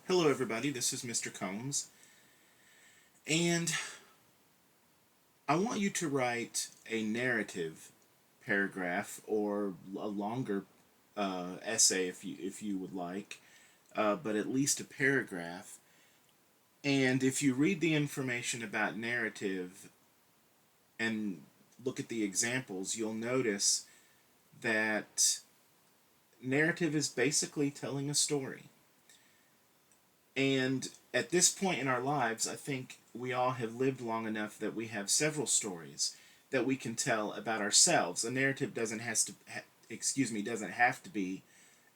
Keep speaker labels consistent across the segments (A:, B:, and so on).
A: Hello, everybody. This is Mr. Combs, and I want you to write a narrative paragraph or a longer essay if you would like, but at least a paragraph. And if you read the information about narrative and look at the examples, you'll notice that narrative is basically telling a story. And at this point in our lives, I think we all have lived long enough that we have several stories that we can tell about ourselves. A narrative doesn't have to be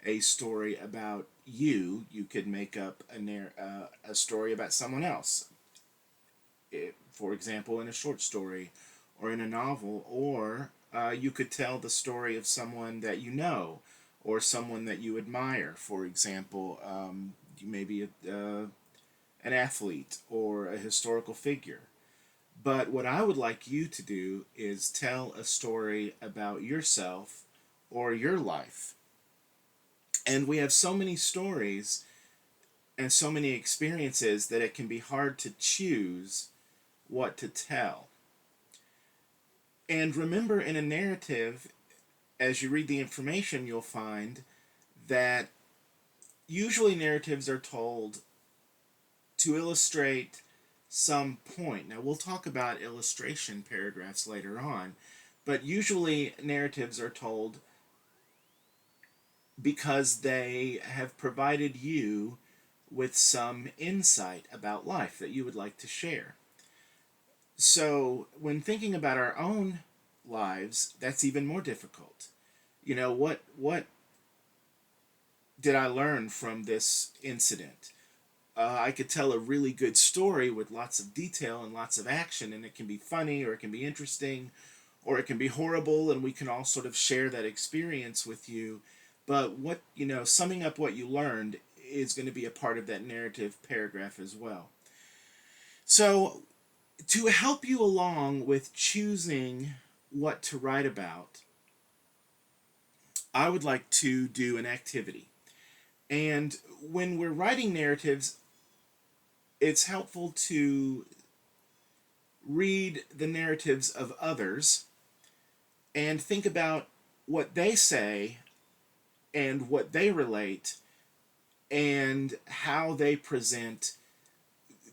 A: a story about you. You could make up a story about someone else. For example, in a short story or in a novel, or you could tell the story of someone that you know or someone that you admire. For example, maybe an athlete or a historical figure. But what I would like you to do is tell a story about yourself or your life. And we have so many stories and so many experiences that it can be hard to choose what to tell. And remember, in a narrative, as you read the information, you'll find that usually narratives are told to illustrate some point. Now, we'll talk about illustration paragraphs later on, but usually narratives are told because they have provided you with some insight about life that you would like to share. So, when thinking about our own lives, that's even more difficult. What did I learn from this incident? I could tell a really good story with lots of detail and lots of action, and it can be funny or it can be interesting or it can be horrible, and we can all sort of share that experience with you. But summing up what you learned is going to be a part of that narrative paragraph as well. So, to help you along with choosing what to write about, I would like to do an activity. And when we're writing narratives, it's helpful to read the narratives of others and think about what they say and what they relate and how they present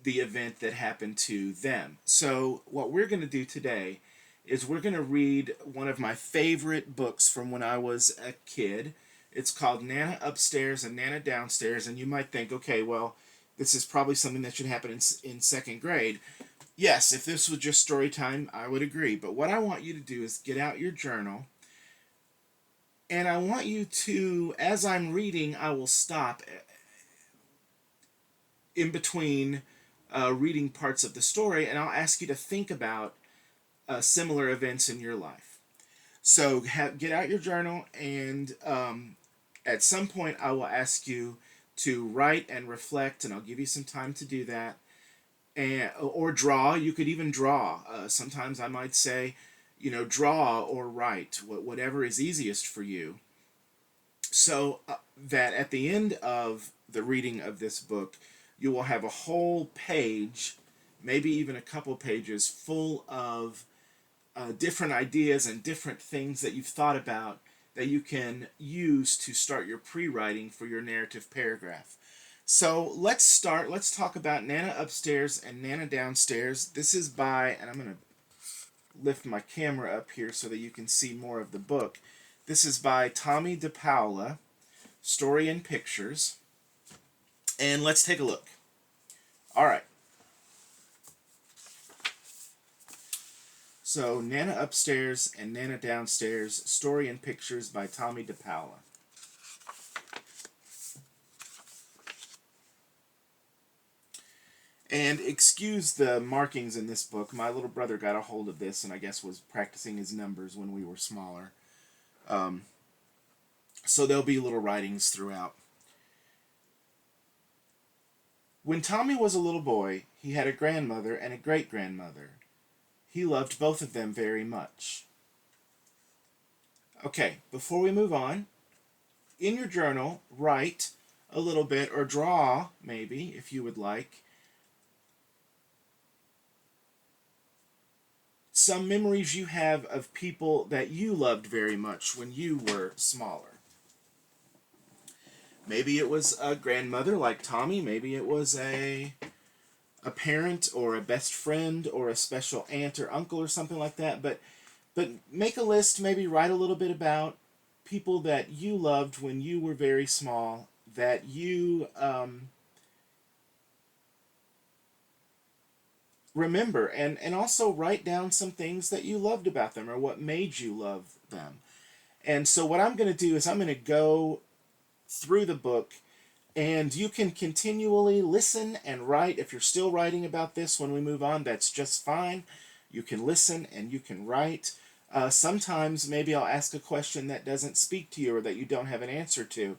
A: the event that happened to them. So, what we're going to do today is we're going to read one of my favorite books from when I was a kid. It's called Nana Upstairs and Nana Downstairs, and you might think, okay, well, this is probably something that should happen in second grade. Yes, if this was just story time, I would agree. But what I want you to do is get out your journal, and I want you to, as I'm reading, I will stop in between reading parts of the story, and I'll ask you to think about similar events in your life. So get out your journal, and at some point, I will ask you to write and reflect, and I'll give you some time to do that. Or draw. You could even draw. Sometimes I might say, draw or write, whatever is easiest for you. So that at the end of the reading of this book, you will have a whole page, maybe even a couple pages, full of different ideas and different things that you've thought about that you can use to start your pre-writing for your narrative paragraph. So let's start. Let's talk about Nana Upstairs and Nana Downstairs. This is by, and I'm going to lift my camera up here so that you can see more of the book. This is by Tomie dePaola, Story and Pictures. And let's take a look. All right. So, Nana Upstairs and Nana Downstairs, Story and Pictures by Tomie dePaola. And excuse the markings in this book. My little brother got a hold of this and I guess was practicing his numbers when we were smaller. So there'll be little writings throughout. When Tommy was a little boy, he had a grandmother and a great grandmother. He loved both of them very much. Okay, before we move on, in your journal, write a little bit, or draw, maybe, if you would like, some memories you have of people that you loved very much when you were smaller. Maybe it was a grandmother like Tommy, maybe it was a parent or a best friend or a special aunt or uncle or something like that, but make a list, maybe write a little bit about people that you loved when you were very small, that you remember, and also write down some things that you loved about them or what made you love them. And so what I'm going to do is I'm going to go through the book, and you can continually listen and write. If you're still writing about this when we move on, that's just fine. You can listen and you can write. Sometimes maybe I'll ask a question that doesn't speak to you or that you don't have an answer to.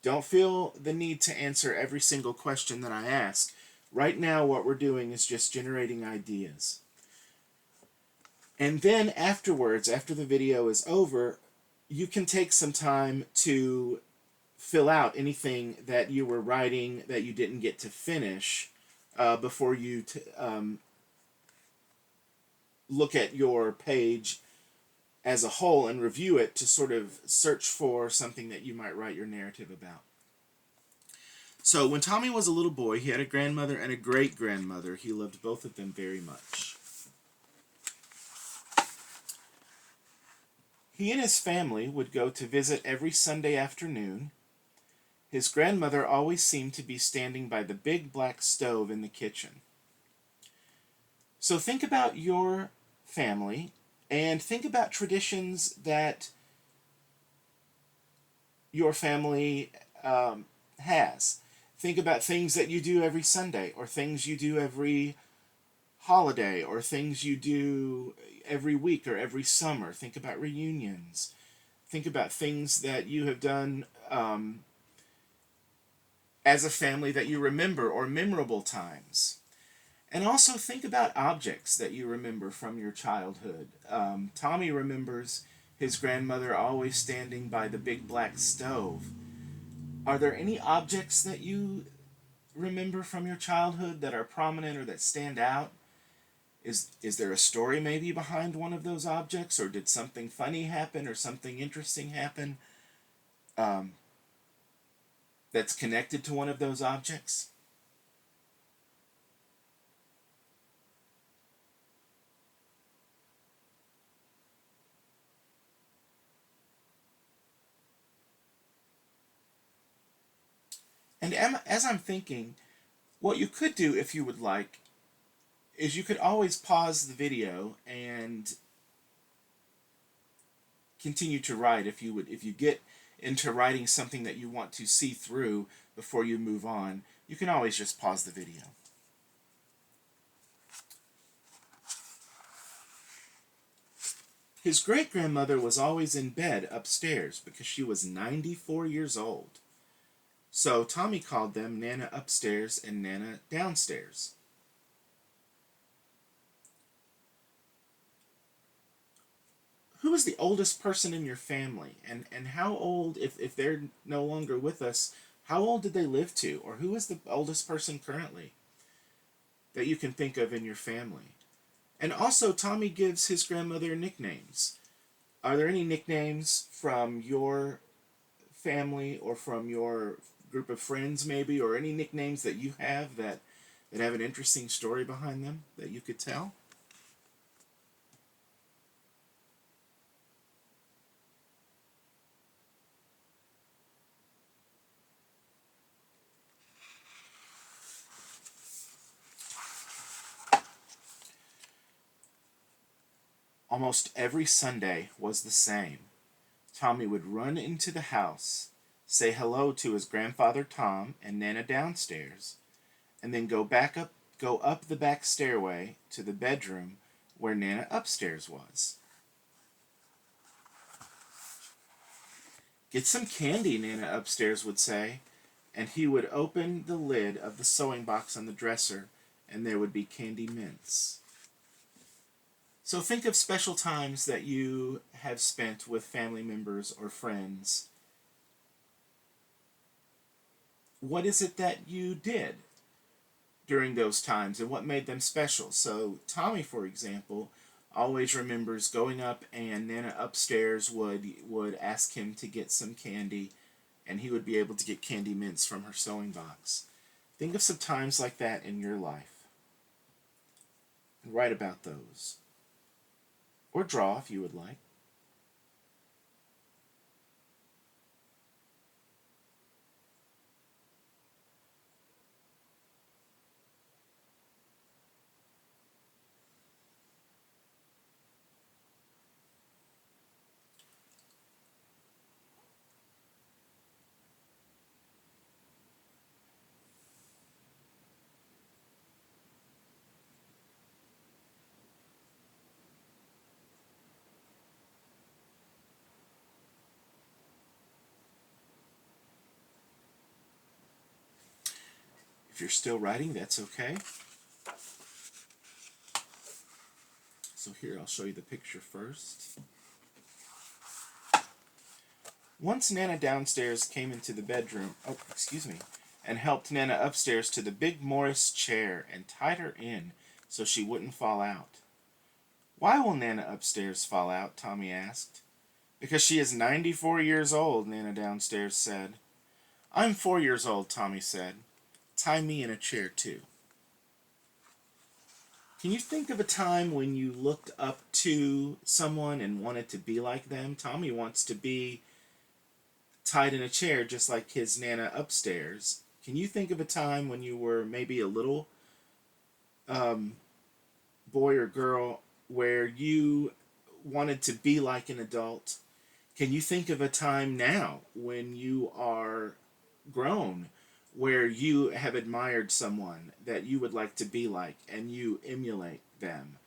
A: Don't feel the need to answer every single question that I ask. Right now, what we're doing is just generating ideas. And then afterwards, after the video is over, you can take some time to fill out anything that you were writing that you didn't get to finish before you look at your page as a whole and review it to sort of search for something that you might write your narrative about. So when Tommy was a little boy, he had a grandmother and a great-grandmother. He loved both of them very much. He and his family would go to visit every Sunday afternoon. His grandmother always seemed to be standing by the big black stove in the kitchen. So think about your family and think about traditions that your family has. Think about things that you do every Sunday, or things you do every holiday, or things you do every week or every summer. Think about reunions. Think about things that you have done as a family that you remember, or memorable times. And also think about objects that you remember from your childhood. Tommy remembers his grandmother always standing by the big black stove. Are there any objects that you remember from your childhood that are prominent or that stand out? Is there a story maybe behind one of those objects, or did something funny happen or something interesting happen that's connected to one of those objects? And as I'm thinking, what you could do if you would like is you could always pause the video and continue to write if you get into writing something that you want to see through before you move on. You can always just pause the video. His great-grandmother was always in bed upstairs because she was 94 years old. So Tommy called them Nana upstairs and Nana downstairs. Who is the oldest person in your family? And how old, if they're no longer with us, how old did they live to? Or who is the oldest person currently that you can think of in your family? And also, Tommy gives his grandmother nicknames. Are there any nicknames from your family or from your group of friends maybe, or any nicknames that you have that have an interesting story behind them that you could tell? Almost every Sunday was the same. Tommy would run into the house, say hello to his grandfather Tom and Nana downstairs, and then go up the back stairway to the bedroom where Nana upstairs was. Get some candy, Nana upstairs would say, and he would open the lid of the sewing box on the dresser, and there would be candy mints. So think of special times that you have spent with family members or friends. what is it that you did during those times and what made them special? So Tommy, for example, always remembers going up and Nana upstairs would ask him to get some candy and he would be able to get candy mints from her sewing box. Think of some times like that in your life and write about those. Or draw if you would like. If you're still writing, that's okay. So here, I'll show you the picture first. Once Nana downstairs came into the bedroom, and helped Nana upstairs to the big Morris chair and tied her in so she wouldn't fall out. Why will Nana upstairs fall out? Tommy asked. Because she is 94 years old, Nana downstairs said. I'm 4 years old, Tommy said. Tie me in a chair, too. Can you think of a time when you looked up to someone and wanted to be like them? Tommy wants to be tied in a chair just like his Nana upstairs. Can you think of a time when you were maybe a little um, boy or girl where you wanted to be like an adult? Can you think of a time now when you are grown where you have admired someone that you would like to be like and you emulate them,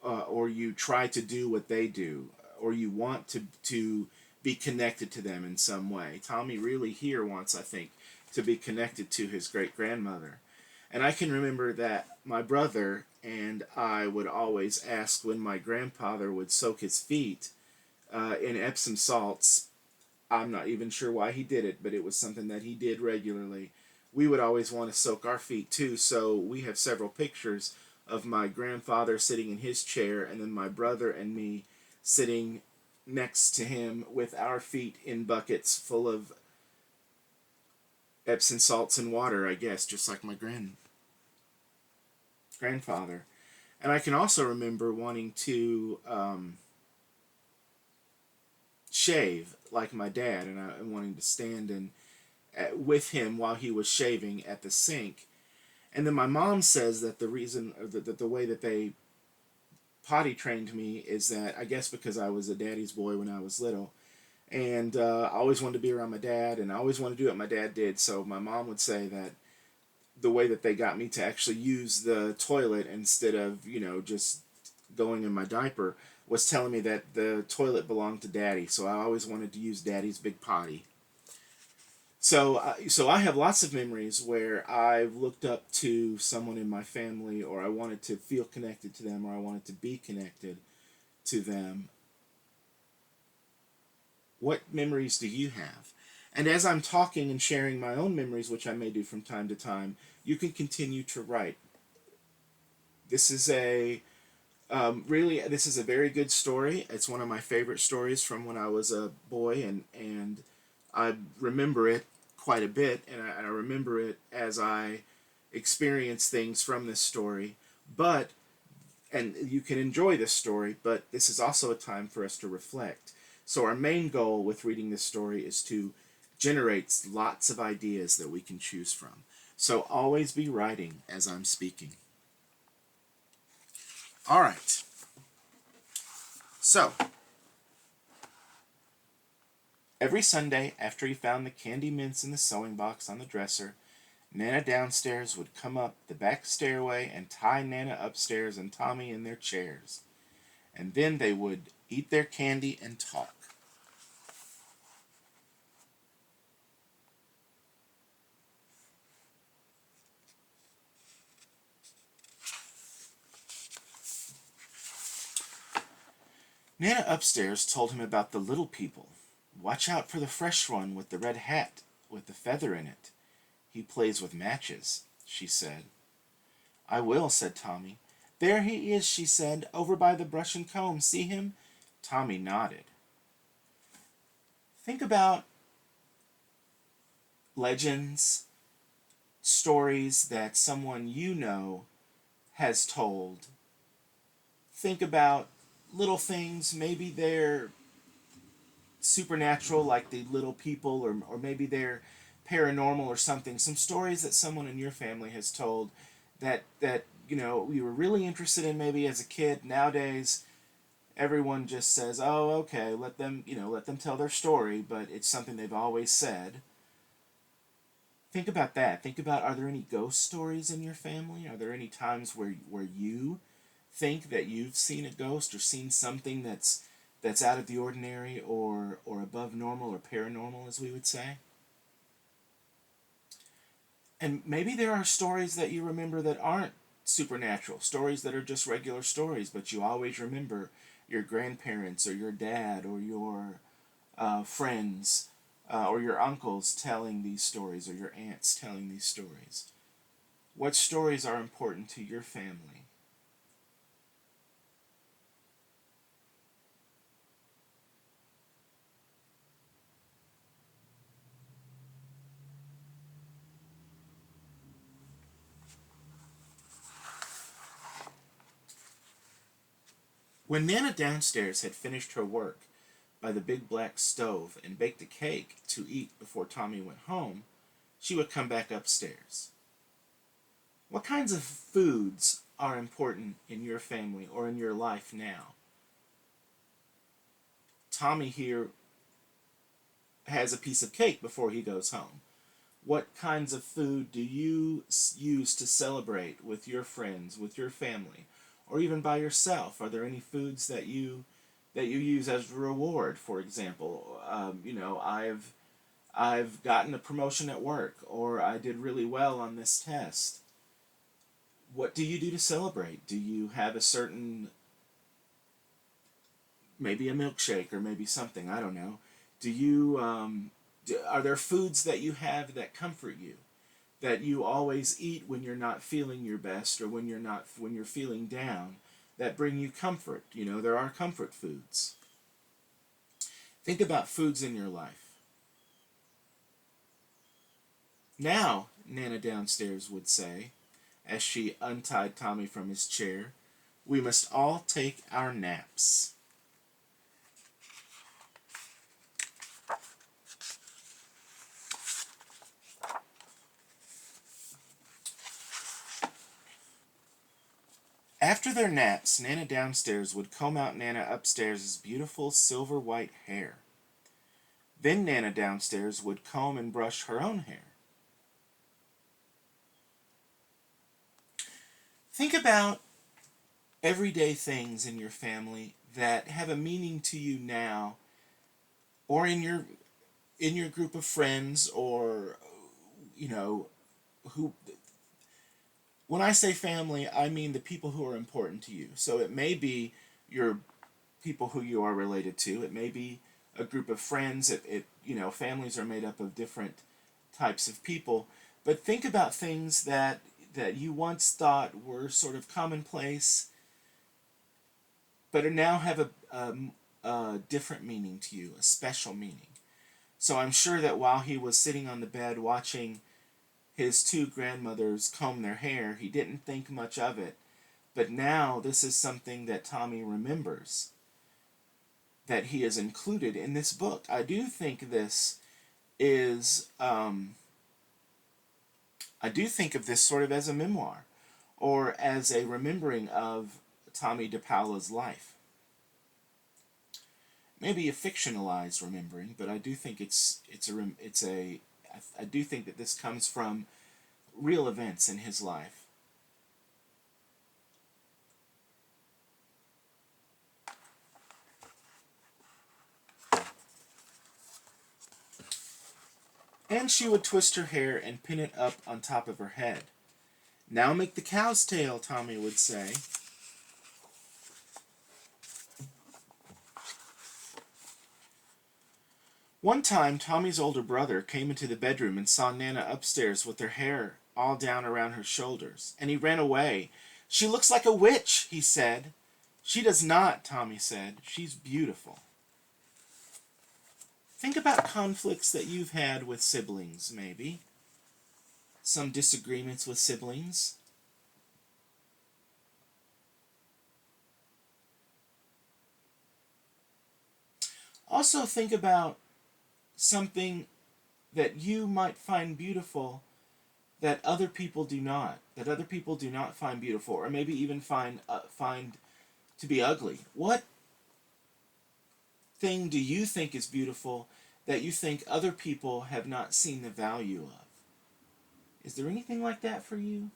A: or you try to do what they do, or you want to be connected to them in some way? Tommy really here wants, I think, to be connected to his great grandmother. And I can remember that my brother and I would always ask when my grandfather would soak his feet in Epsom salts. I'm not even sure why he did it, but it was something that he did regularly. We would always want to soak our feet too, so we have several pictures of my grandfather sitting in his chair and then my brother and me sitting next to him with our feet in buckets full of Epsom salts and water, I guess, just like my grandfather. And I can also remember wanting to shave like my dad, and wanting to stand and with him while he was shaving at the sink. And then my mom says that the reason, or the way that they potty trained me is that I guess because I was a daddy's boy when I was little, and I always wanted to be around my dad, and I always wanted to do what my dad did. So my mom would say that the way that they got me to actually use the toilet instead of just going in my diaper was telling me that the toilet belonged to daddy. So I always wanted to use daddy's big potty. So I have lots of memories where I've looked up to someone in my family, or I wanted to feel connected to them, or I wanted to be connected to them. What memories do you have? And as I'm talking and sharing my own memories, which I may do from time to time, you can continue to write. This is a really, this is a very good story. It's one of my favorite stories from when I was a boy, and I remember it quite a bit, and I remember it as I experience things from this story. But and you can enjoy this story, but this is also a time for us to reflect. So our main goal with reading this story is to generate lots of ideas that we can choose from. So always be writing as I'm speaking. All right. So every Sunday after he found the candy mints in the sewing box on the dresser, Nana downstairs would come up the back stairway and tie Nana upstairs and Tommy in their chairs. And then they would eat their candy and talk. Nana upstairs told him about the little people. Watch out for the fresh one with the red hat with the feather in it. He plays with matches, she said. I will, said Tommy. There he is, she said, over by the brush and comb. See him? Tommy nodded. Think about legends, stories that someone you know has told. Think about little things. Maybe they're supernatural, like the little people, or maybe they're paranormal or something. Some stories that someone in your family has told that you were really interested in maybe as a kid. Nowadays, everyone just says, "Oh, okay, let them tell their story," but it's something they've always said. Think about that. Think about, are there any ghost stories in your family? Are there any times where you think that you've seen a ghost or seen something that's out of the ordinary or above normal or paranormal, as we would say? And maybe there are stories that you remember that aren't supernatural, stories that are just regular stories, but you always remember your grandparents or your dad or your friends or your uncles telling these stories, or your aunts telling these stories. What stories are important to your family? When Nana downstairs had finished her work by the big black stove and baked a cake to eat before Tommy went home, she would come back upstairs. What kinds of foods are important in your family or in your life now? Tommy here has a piece of cake before he goes home. What kinds of food do you use to celebrate with your friends, with your family, or even by yourself? Are there any foods that you use as a reward? For example, I've gotten a promotion at work, or I did really well on this test. What do you do to celebrate? Do you have a certain, maybe a milkshake or maybe something? I don't know. Do you are there foods that you have that comfort you, that you always eat when you're not feeling your best, or when you're feeling down, that bring you comfort? There are comfort foods. Think about foods in your life. Now, Nana downstairs would say, as she untied Tommy from his chair, we must all take our naps. After their naps, Nana downstairs would comb out Nana upstairs' beautiful silver white hair. Then Nana downstairs would comb and brush her own hair. Think about everyday things in your family that have a meaning to you now, or in your group of friends, or you know who. When I say family, I mean the people who are important to you. So it may be your people who you are related to. It may be a group of friends. Families are made up of different types of people. But think about things that you once thought were sort of commonplace, but now have a different meaning to you, a special meaning. So I'm sure that while he was sitting on the bed watching his two grandmothers comb their hair, he didn't think much of it. But now this is something that Tommy remembers, that he has included in this book. I do think this is, I do think of this sort of as a memoir, or as a remembering of Tommy DePaola's life. Maybe a fictionalized remembering, but I do think I do think that this comes from real events in his life. And she would twist her hair and pin it up on top of her head. Now make the cow's tail, Tommy would say. One time, Tommy's older brother came into the bedroom and saw Nana upstairs with her hair all down around her shoulders, and he ran away. "She looks like a witch," he said. "She does not," Tommy said. "She's beautiful." Think about conflicts that you've had with siblings, maybe. Some disagreements with siblings. Also, think about something that you might find beautiful that other people do not, find beautiful, or maybe even find to be ugly. What thing do you think is beautiful that you think other people have not seen the value of? Is there anything like that for you?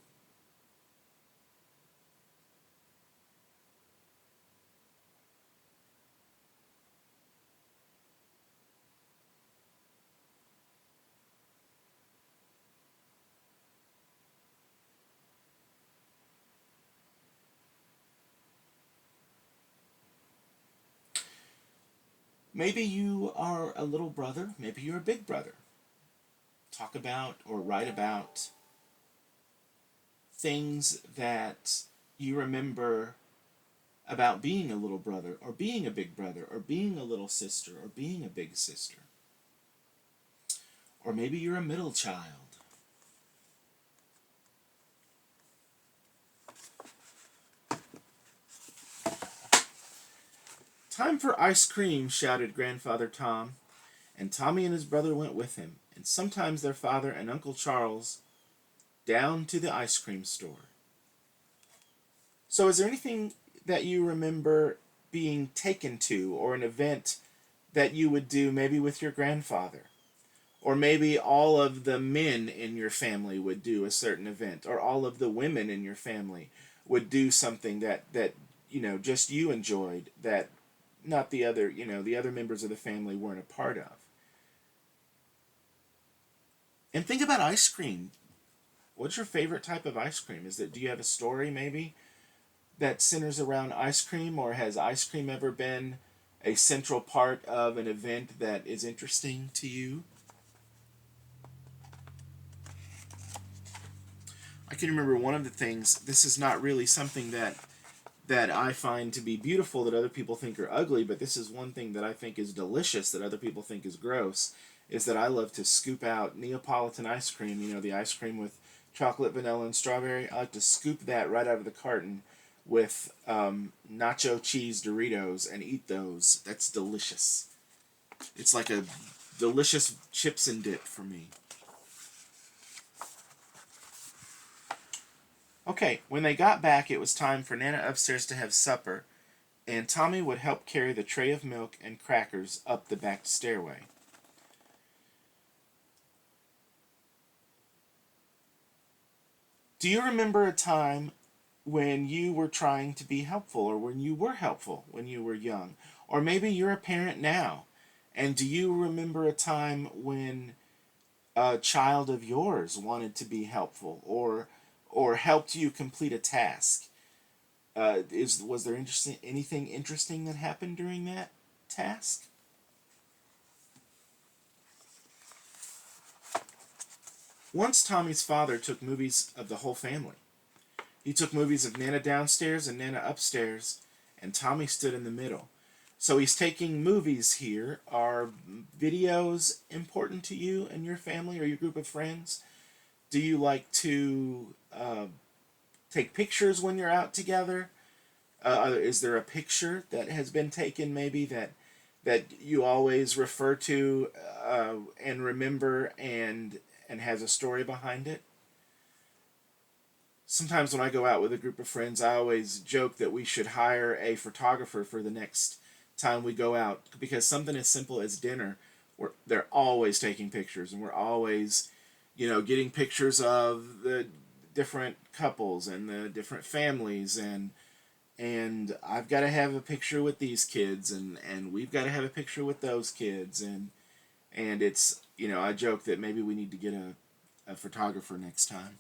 A: Maybe you are a little brother, maybe you're a big brother. Talk about or write about things that you remember about being a little brother, or being a big brother, or being a little sister, or being a big sister. Or maybe you're a middle child. "Time for ice cream," shouted Grandfather Tom, and Tommy and his brother went with him, and sometimes their father and Uncle Charles, down to the ice cream store. So, is there anything that you remember being taken to, or an event that you would do maybe with your grandfather? Or maybe all of the men in your family would do a certain event, or all of the women in your family would do something that just you enjoyed, that not the other members of the family weren't a part of. And think about ice cream. What's your favorite type of ice cream? Do you have a story maybe that centers around ice cream, or has ice cream ever been a central part of an event that is interesting to you? I can remember one of the things. This is not really something that I find to be beautiful that other people think are ugly, but this is one thing that I think is delicious that other people think is gross. Is that I love to scoop out Neapolitan ice cream. The ice cream with chocolate, vanilla, and strawberry. I like to scoop that right out of the carton with nacho cheese Doritos and eat those. That's delicious. It's like a delicious chips and dip for me. Okay, when they got back, it was time for Nana upstairs to have supper, and Tommy would help carry the tray of milk and crackers up the back stairway. Do you remember a time when you were trying to be helpful, or when you were helpful when you were young? Or maybe you're a parent now, and do you remember a time when a child of yours wanted to be helpful, or helped you complete a task? Is was there anything interesting that happened during that task? Once Tommy's father took movies of the whole family. He took movies of Nana downstairs and Nana upstairs, and Tommy stood in the middle. So he's taking movies here. Are videos important to you and your family or your group of friends? Do you like to take pictures when you're out together? Is there a picture that has been taken maybe that you always refer to and remember and has a story behind it? Sometimes when I go out with a group of friends, I always joke that we should hire a photographer for the next time we go out, because something as simple as dinner, they're always taking pictures, and we're always, getting pictures of the different couples and the different families, and I've got to have a picture with these kids, and we've got to have a picture with those kids, and it's, I joke that maybe we need to get a photographer next time.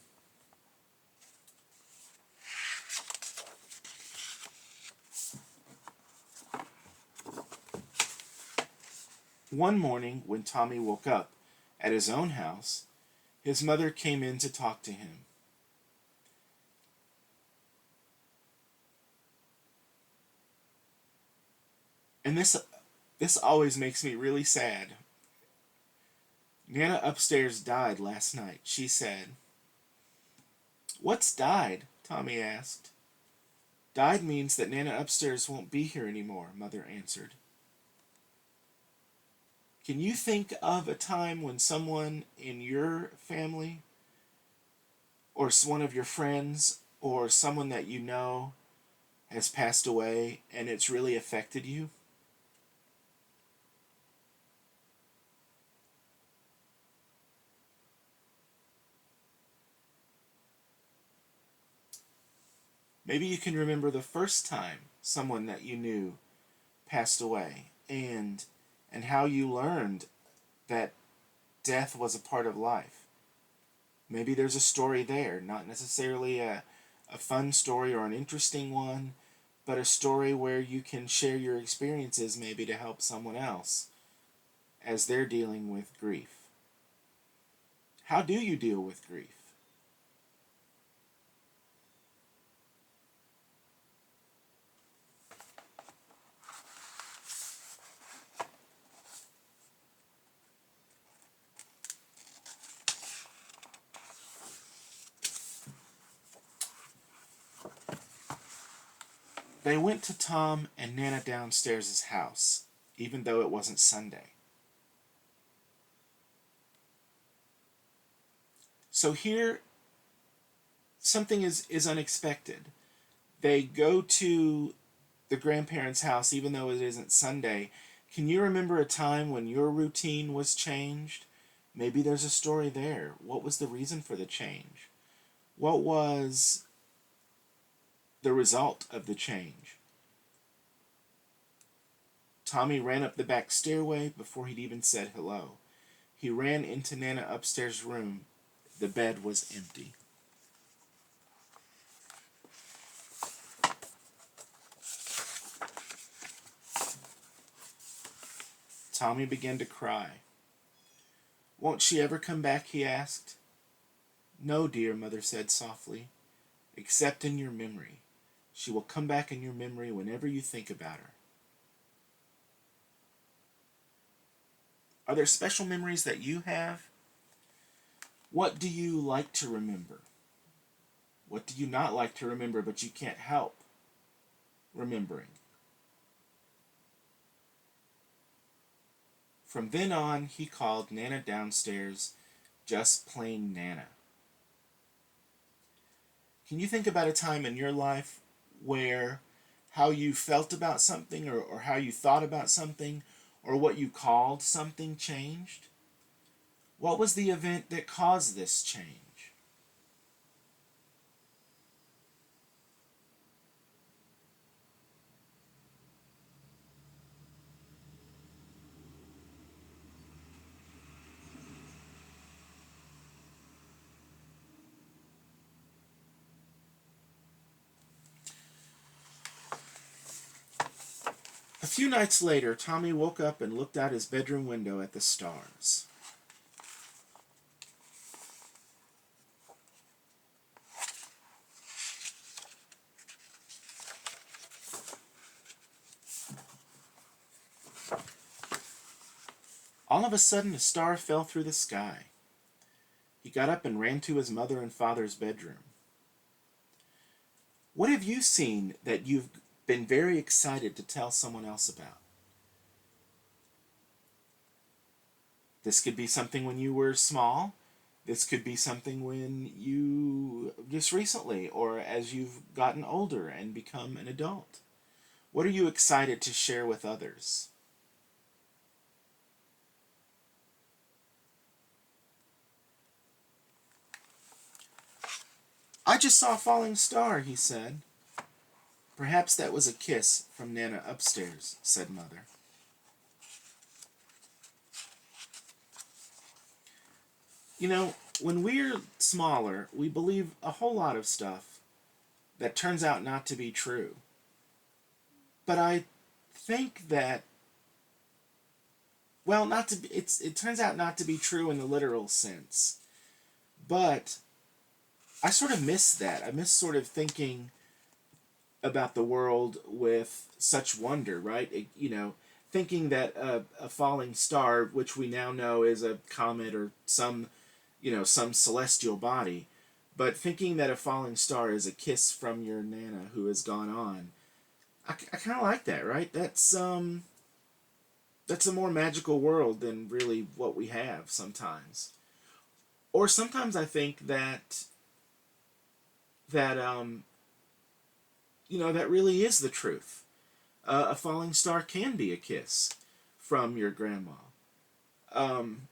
A: One morning, when Tommy woke up at his own house, his mother came in to talk to him. And this always makes me really sad. Nana upstairs died last night, she said. What's died? Tommy asked. Died means that Nana upstairs won't be here anymore, Mother answered. Can you think of a time when someone in your family or one of your friends or someone that you know has passed away and it's really affected you? Maybe you can remember the first time someone that you knew passed away and how you learned that death was a part of life. Maybe there's a story there, not necessarily a fun story or an interesting one, but a story where you can share your experiences maybe to help someone else as they're dealing with grief. How do you deal with grief? They went to Tom and Nana downstairs' house, even though it wasn't Sunday. So here, something is unexpected. They go to the grandparents' house, even though it isn't Sunday. Can you remember a time when your routine was changed? Maybe there's a story there. What was the reason for the change? What was the result of the change? Tommy ran up the back stairway before he'd even said hello. He ran into Nana upstairs' room. The bed was empty. Tommy began to cry. Won't she ever come back? He asked. No, dear, Mother said softly, except in your memory. She will come back in your memory whenever you think about her. Are there special memories that you have? What do you like to remember? What do you not like to remember but you can't help remembering? From then on, he called Nana downstairs just plain Nana. Can you think about a time in your life where how you felt about something or how you thought about something or what you called something changed? What was the event that caused this change? A few nights later, Tommy woke up and looked out his bedroom window at the stars. All of a sudden, a star fell through the sky. He got up and ran to his mother and father's bedroom. What have you seen that you've been very excited to tell someone else about? This could be something when you were small. This could be something when you just recently or as you've gotten older and become an adult. What are you excited to share with others? I just saw a falling star, he said. Perhaps that was a kiss from Nana upstairs, said Mother. You know, when we're smaller, we believe a whole lot of stuff that turns out not to be true. But I think that well, not to be, it turns out not to be true in the literal sense, but I sort of miss that. I miss sort of thinking about the world with such wonder, right? Thinking that a falling star, which we now know is a comet or some celestial body, but thinking that a falling star is a kiss from your nana who has gone on, I kind of like that, right? That's a more magical world than really what we have sometimes. Or sometimes I think that that really is the truth. A falling star can be a kiss from your grandma. Um,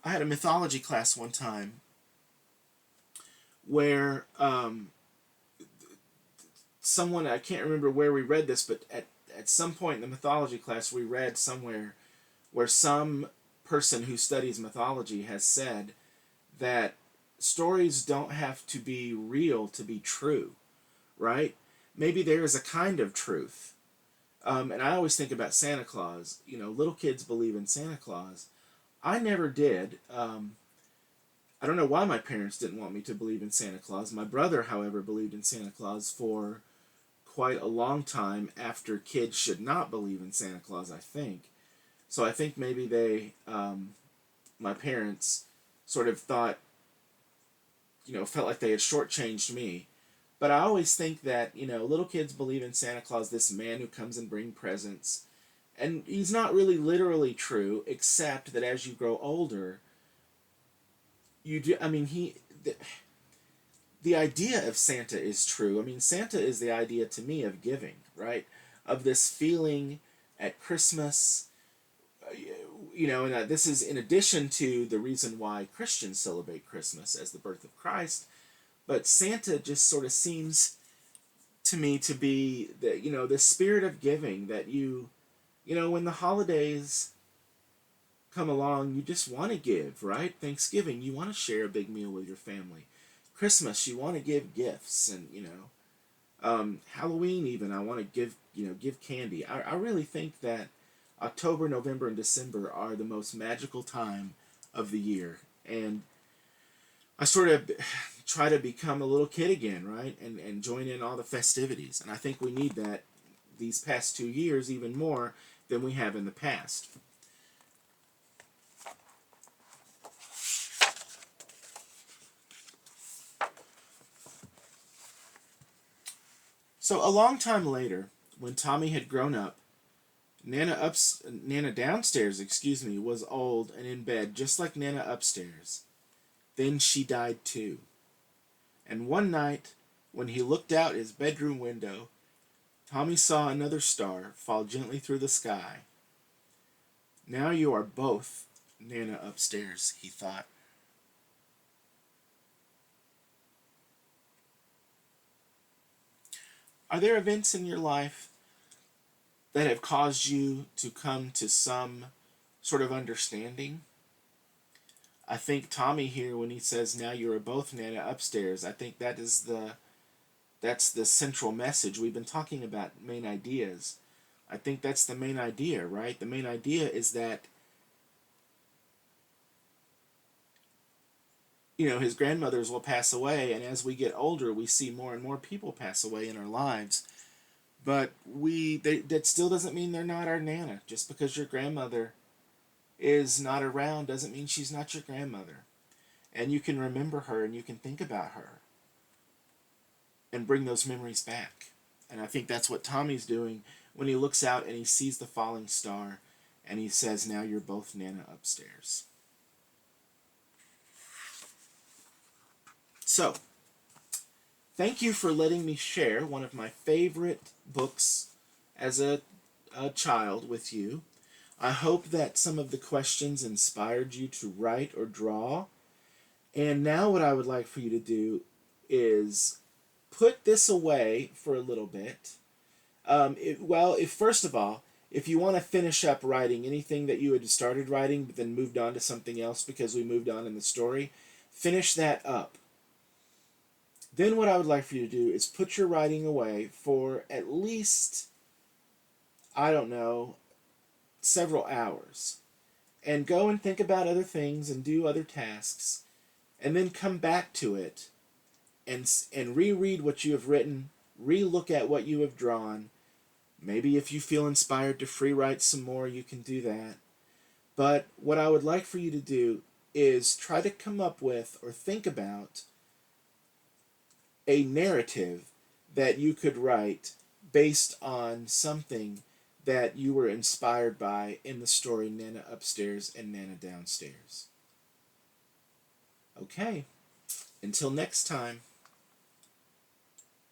A: I had a mythology class one time where someone, I can't remember where we read this, but at some point in the mythology class we read somewhere where some person who studies mythology has said that stories don't have to be real to be true, right? Maybe there is a kind of truth. And I always think about Santa Claus. Little kids believe in Santa Claus. I never did. I don't know why my parents didn't want me to believe in Santa Claus. My brother, however, believed in Santa Claus for quite a long time after kids should not believe in Santa Claus, I think. So I think maybe my parents sort of thought, felt like they had shortchanged me. But I always think that, little kids believe in Santa Claus, this man who comes and brings presents. And he's not really literally true, except that as you grow older, you do, I mean, the idea of Santa is true. I mean, Santa is the idea to me of giving, right? Of this feeling at Christmas, and this is in addition to the reason why Christians celebrate Christmas as the birth of Christ. But Santa just sort of seems to me to be the spirit of giving that when the holidays come along, you just want to give, right? Thanksgiving, you want to share a big meal with your family. Christmas, you want to give gifts, and Halloween, even I want to give candy. I really think that October, November, and December are the most magical time of the year, and I sort of try to become a little kid again, right? And join in all the festivities. And I think we need that these past 2 years even more than we have in the past. So a long time later, when Tommy had grown up, Nana downstairs, was old and in bed just like Nana upstairs. Then she died too. And one night, when he looked out his bedroom window, Tommy saw another star fall gently through the sky. Now you are both Nana upstairs, he thought. Are there events in your life that have caused you to come to some sort of understanding? I think Tommy here, when he says now you are both Nana upstairs, I think that's the central message. We've been talking about main ideas. I think that's the main idea, right? The main idea is that his grandmothers will pass away, and as we get older, we see more and more people pass away in our lives. But that still doesn't mean they're not our Nana. Just because your grandmother is not around doesn't mean she's not your grandmother. And you can remember her and you can think about her and bring those memories back. And I think that's what Tommy's doing when he looks out and he sees the falling star and he says, now you're both Nana upstairs. So, thank you for letting me share one of my favorite books as a child with you. I hope that some of the questions inspired you to write or draw. And now, what I would like for you to do is put this away for a little bit. If first of all, if you want to finish up writing anything that you had started writing but then moved on to something else because we moved on in the story, finish that up. Then what I would like for you to do is put your writing away for at least, I don't know, several hours and go and think about other things and do other tasks, and then come back to it and reread what you have written, re-look at what you have drawn. Maybe if you feel inspired to free write some more, you can do that. But what I would like for you to do is try to come up with or think about a narrative that you could write based on something that you were inspired by in the story Nana Upstairs and Nana Downstairs. Okay, until next time.